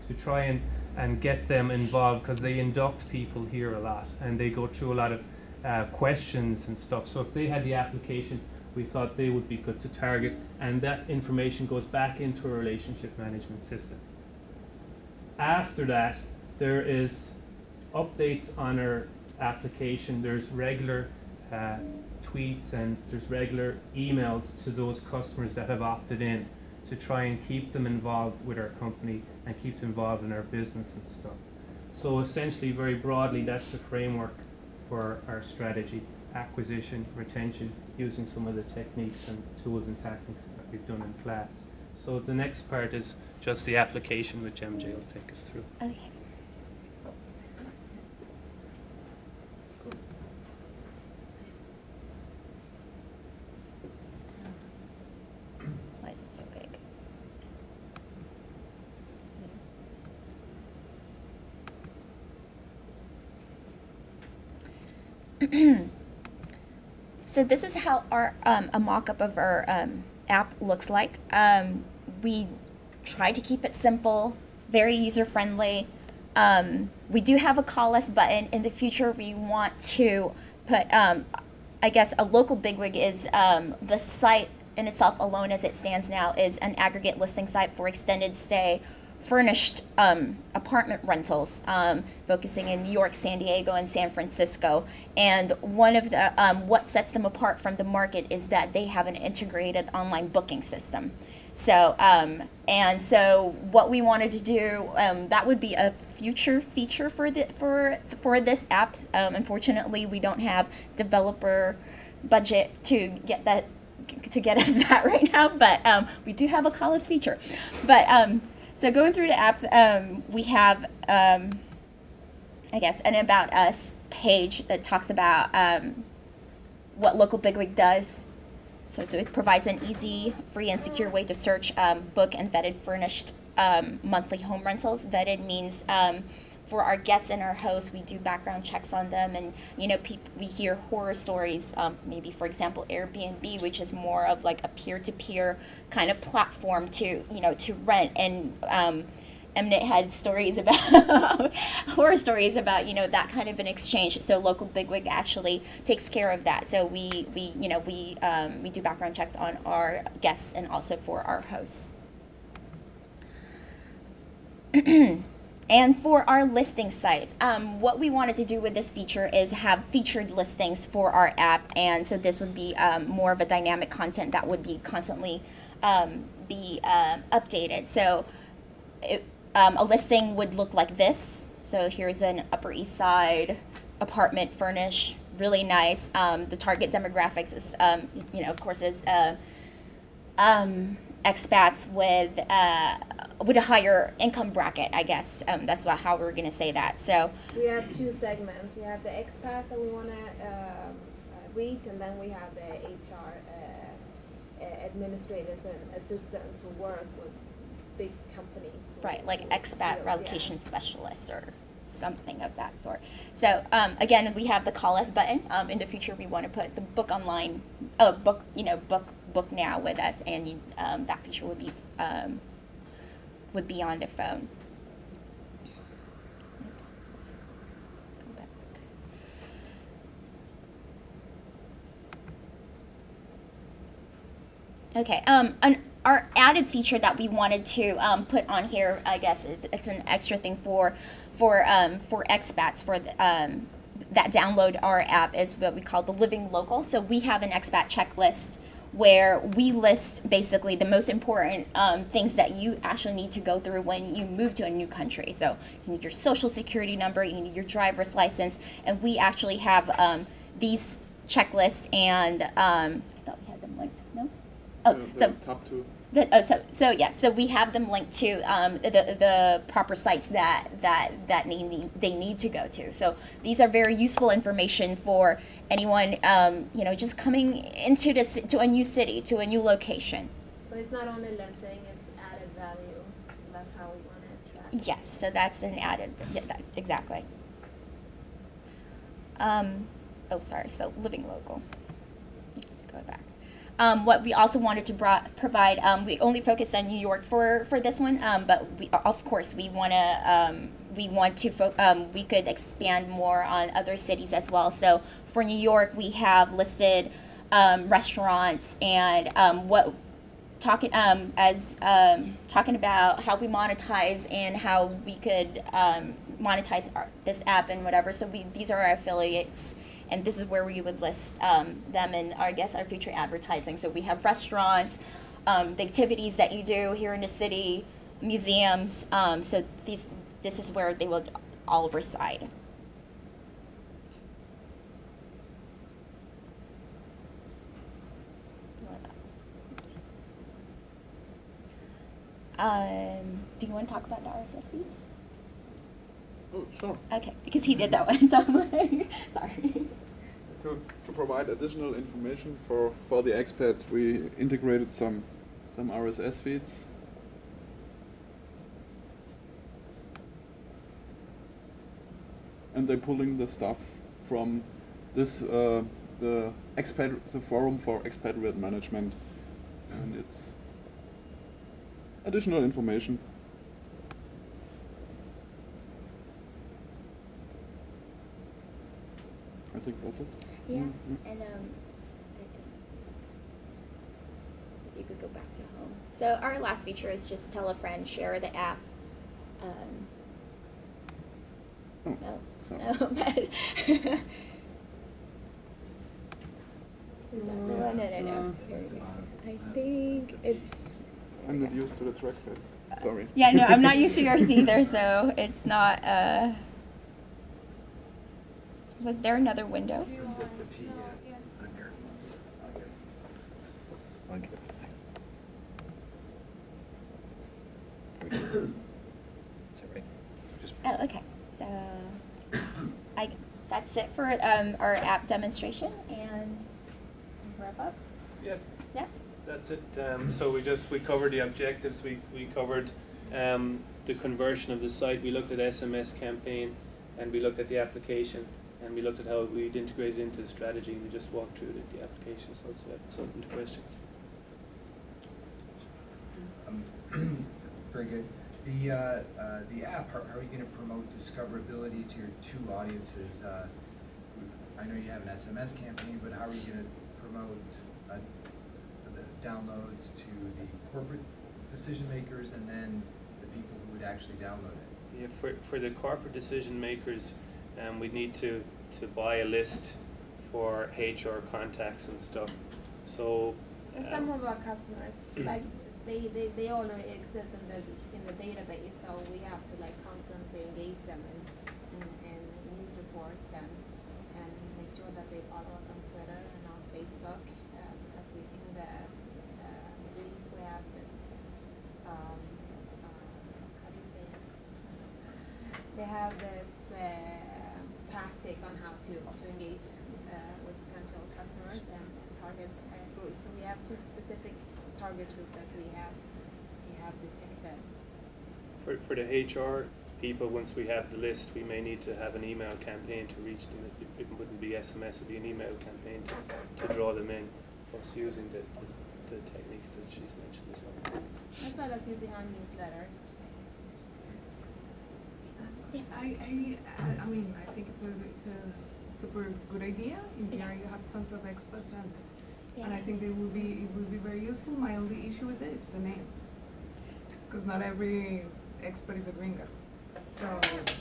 to try and get them involved, because they induct people here a lot and they go through a lot of questions and stuff. So if they had the application, we thought they would be good to target, and that information goes back into a relationship management system. After that, there is updates on our application. There's regular tweets and there's regular emails to those customers that have opted in to try and keep them involved with our company and keep them involved in our business and stuff. So essentially, very broadly, that's the framework for our strategy: acquisition, retention, using some of the techniques and tools and tactics that we've done in class. So the next part is just the application, which MJ will take us through. Okay. Why is it so big? So this is how our a mock-up of our app looks like. We try to keep it simple, very user-friendly. We do have a call us button. In the future, we want to put, I guess, a local bigwig is the site in itself alone as it stands now is an aggregate listing site for extended stay furnished apartment rentals, focusing in New York, San Diego, and San Francisco. And one of the what sets them apart from the market is that they have an integrated online booking system. So and so what we wanted to do, that would be a future feature for this app. Unfortunately, we don't have developer budget to get us that right now, but we do have a call us feature. But so going through the apps, we have, I guess, an About Us page that talks about what Local Bigwig does. So it provides an easy, free, and secure way to search, book, and vetted furnished monthly home rentals. Vetted means for our guests and our hosts, we do background checks on them, and we hear horror stories. Maybe, for example, Airbnb, which is more of like a peer-to-peer kind of platform to to rent. And Emnet had stories about horror stories about that kind of an exchange. So Local Bigwig actually takes care of that. So we do background checks on our guests and also for our hosts. And for our listing site, what we wanted to do with this feature is have featured listings for our app, and so this would be more of a dynamic content that would be constantly be updated. So a listing would look like this. So here's an Upper East Side apartment furnished, really nice. The target demographics is, of course, is expats with with a higher income bracket, I guess. That's how we're going to say that. So We have two segments. We have the expats that we want to reach, and then we have the HR administrators and assistants who work with big companies. right, like with expat deals, relocation yeah. specialists or something of that sort. So again, we have the call us button. In the future, we want to put the book online, book now with us, and that feature would be on the phone. Oops, let's go back. Okay. Our added feature that we wanted to put on here, I guess it's an extra thing for expats that download our app, is what we call the Living Local. So we have an expat checklist where we list basically the most important things that you actually need to go through when you move to a new country. So you need your social security number, you need your driver's license, and we actually have these checklists, and I thought we had them linked. No? Oh, so top two. So we have them linked to the proper sites that they need to go to. So these are very useful information for anyone just coming into to a new city, to a new location. So it's not only listing, it's added value. So that's how we want to track. Yes, so that's an added, exactly. So Living Local. Let's go back. What we also wanted to provide, we only focused on New York for this one, but of course we could expand more on other cities as well. So for New York, we have listed restaurants and talking about how we monetize and how we could monetize this app and whatever. So these are our affiliates. And this is where we would list them and our future advertising. So we have restaurants, the activities that you do here in the city, museums. So this is where they would all reside. Do you want to talk about the RSS feeds? Oh, sure. Okay, because he did that one, so I'm like, sorry. To provide additional information for the expats, we integrated some RSS feeds. And they're pulling the stuff from this the forum for expatriate management, and it's additional information. I think that's it. Yeah, Mm-hmm. and if you could go back to home. So our last feature is just tell a friend, share the app. Sorry. No, but is that the one? No. Here we go. I think it's. I'm not used to the trackpad. Sorry. Yeah, no, I'm not used to yours either, so it's not. Was there another window? Oh, okay. So, that's it for our app demonstration, and wrap up. Yeah. Yeah. That's it. So we covered the objectives. We covered the conversion of the site. We looked at SMS campaign, and we looked at the application, and we looked at how we'd integrate it into the strategy. And we just walked through the application. So it's open to questions. Very good. The app, how are you going to promote discoverability to your two audiences? I know you have an SMS campaign, but how are you going to promote the downloads to the corporate decision makers and then the people who would actually download it? Yeah, for the corporate decision makers, we need to buy a list for HR contacts and stuff. So. And some of our customers, like they already exist in the database, so we have to like constantly engage them in news reports and make sure that they follow us on Twitter and on Facebook, because we in the brief we have this they have this tactic on how to engage with potential customers and target groups. So we have two specific target groups that we have detected. For the HR people, once we have the list, we may need to have an email campaign to reach them. It wouldn't be SMS, it would be an email campaign to draw them in, plus using the techniques that she's mentioned as well. As well as using our newsletters. Yeah. I mean, I think it's a super good idea. In there you have tons of experts and I think it will be very useful. My only issue with it is the name. Because not every expert is a gringo. So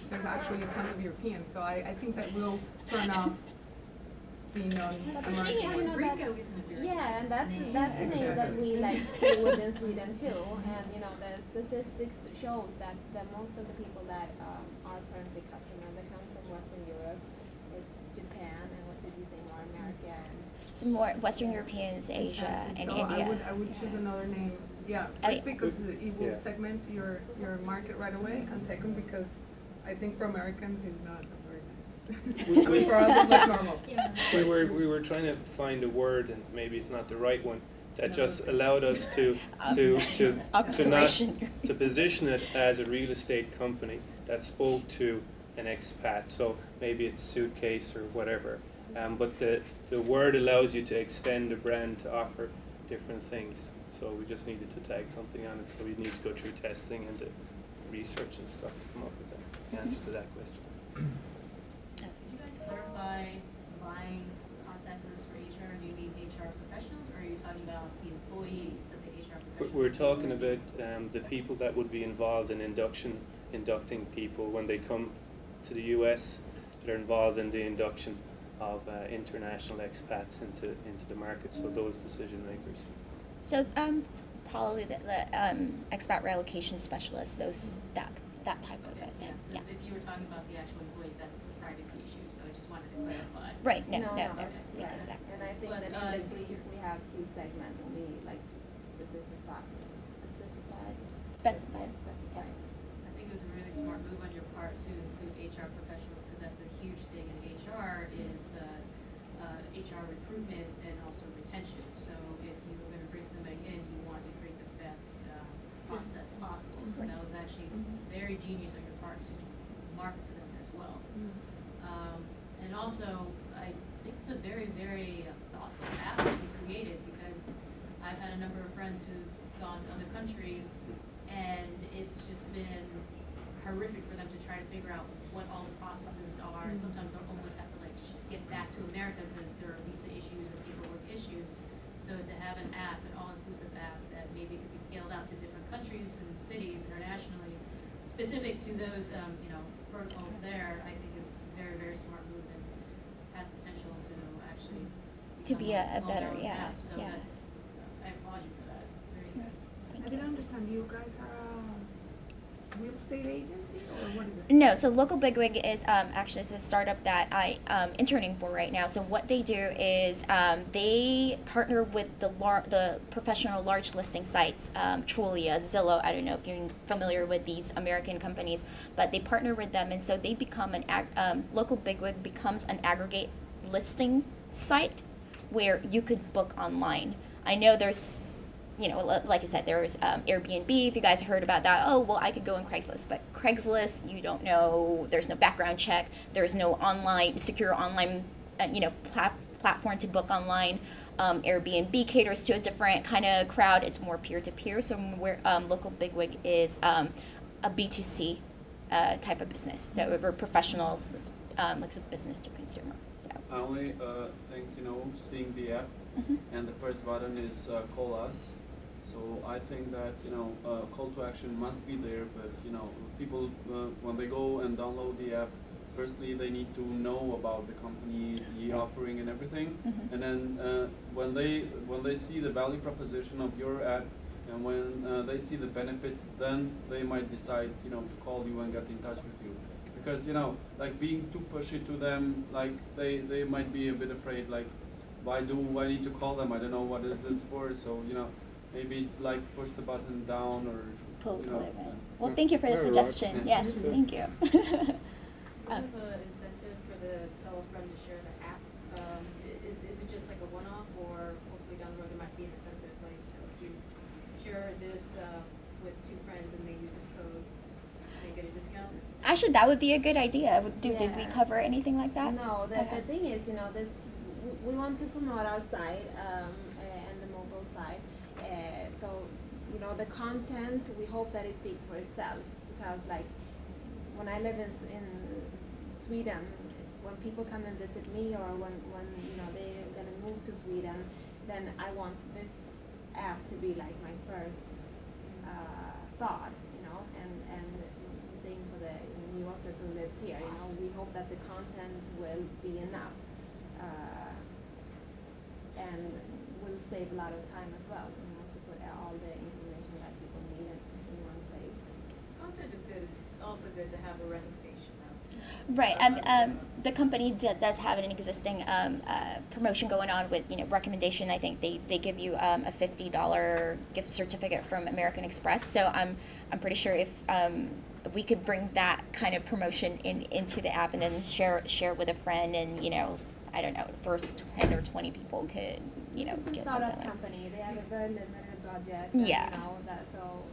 there's actually tons of Europeans. So I think that will turn off the non-American. Gringo isn't a very Yeah, and nice name. that's the name that we like do within Sweden too. And you know, the statistics shows that most of the people that are currently customers that comes from Western Europe, it's Japan, and what did you say, North America and Some more Western Europeans, Asia, and So India. I would choose another name. Yeah, first because it will segment your market right away, and second because I think for Americans it's not very nice. I mean, for us it's like normal. We were trying to find a word, and maybe it's not the right one, that just allowed us to position it as a real estate company that spoke to an expat. So maybe it's suitcase or whatever. But the word allows you to extend the brand to offer different things. So we just needed to tag something on it. So we need to go through testing and the research and stuff to come up with the answer to that question. Can you guys clarify buying contact lists for HR? Do you mean HR professionals, or are you talking about the employees that the HR professionals? We're talking about the people that would be involved in inducting people when they come to the US. They're involved in the induction of international expats into the market. So those decision makers. So probably the expat relocation specialists, that type of it. Yeah. If you were talking about the actual employees, that's a privacy issue. So I just wanted to clarify. Right. No. It's a sec. And I think that in the brief we have two segments, and we like specified. I think it was a really smart move on your part to include HR professionals, because that's a huge thing in HR is HR recruitment and also retention. So if you were going to bring somebody in, you want to create the best process possible. So that was actually very genius on your part to market to them as well. And also, I think it's a very, very thoughtful app that you created, because I've had a number of friends who've gone to other countries, and it's just been horrific for them to try to figure out what all the processes are. And sometimes they'll almost have to get back to America because there are visa issues and paperwork issues. So to have an app, an all-inclusive app that maybe could be scaled out to different countries and cities internationally, specific to those protocols there, I think is a very, very smart move and has potential to actually be a better, app. So that's, I applaud you for that. Very good. I didn't understand. You guys are a real estate agency, or what is it? No, so Local Bigwig is actually it's a startup that I'm interning for right now. So what they do is they partner with the professional large listing sites, Trulia, Zillow. I don't know if you're familiar with these American companies, but they partner with them, and so they become Local Bigwig becomes an aggregate listing site where you could book online. I know there's, like I said, there's Airbnb, if you guys heard about that. Oh, well, I could go on Craigslist, but Craigslist, you don't know, there's no background check, there's no secure online, platform to book online. Airbnb caters to a different kind of crowd. It's more peer-to-peer, so Local Bigwig is a B2C type of business. So we're professionals, like business to consumer. So. I only think, seeing the app, and the first button is call us. So I think that, call to action must be there, but, people, when they go and download the app, firstly, they need to know about the company, the offering and everything. And then when they see the value proposition of your app, and when they see the benefits, then they might decide, to call you and get in touch with you. Because, being too pushy to them, they might be a bit afraid, why do I need to call them? I don't know what is this for. So, maybe like push the button down or Pull you know, it in. Well, thank you for the suggestion. Yes, thank you. Do you have an incentive for the tell a friend to share the app? Is it just like a one-off, or hopefully down the road there might be an incentive, like if you share this with 2 friends and they use this code, they get a discount? Actually, that would be a good idea. Did we Yeah. cover anything like that? No, the Okay. thing is, we want to promote our site and the mobile site. So, the content, we hope that it speaks for itself, because like when I live in Sweden, when people come and visit me, or when they're gonna move to Sweden, then I want this app to be like my first thought, and same for the New Yorkers who lives here. We hope that the content will be enough, and will save a lot of time as well. To put all the information that people need in one place. Content is good. It's also good to have a recommendation, though. Right. The company does have an existing promotion going on with recommendation. I think they give you a $50 gift certificate from American Express. So I'm pretty sure if we could bring that kind of promotion into the app and then share with a friend, and I don't know, first 10 or 20 people could This is a get startup something. company. They have a very limited budget. Yeah. So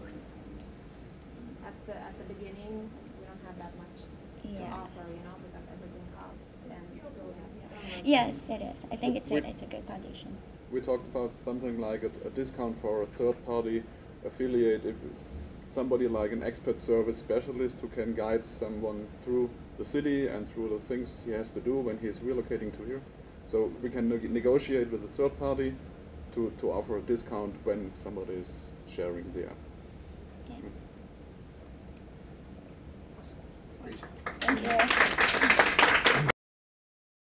at the beginning we don't have that much to offer, because everything costs, and Yes, it is. I think it's a good foundation. We talked about something like a discount for a third-party affiliate. If somebody like an expert service specialist who can guide someone through the city and through the things he has to do when he's relocating to here. So we can negotiate with a third party to offer a discount when somebody is sharing the app. Yeah.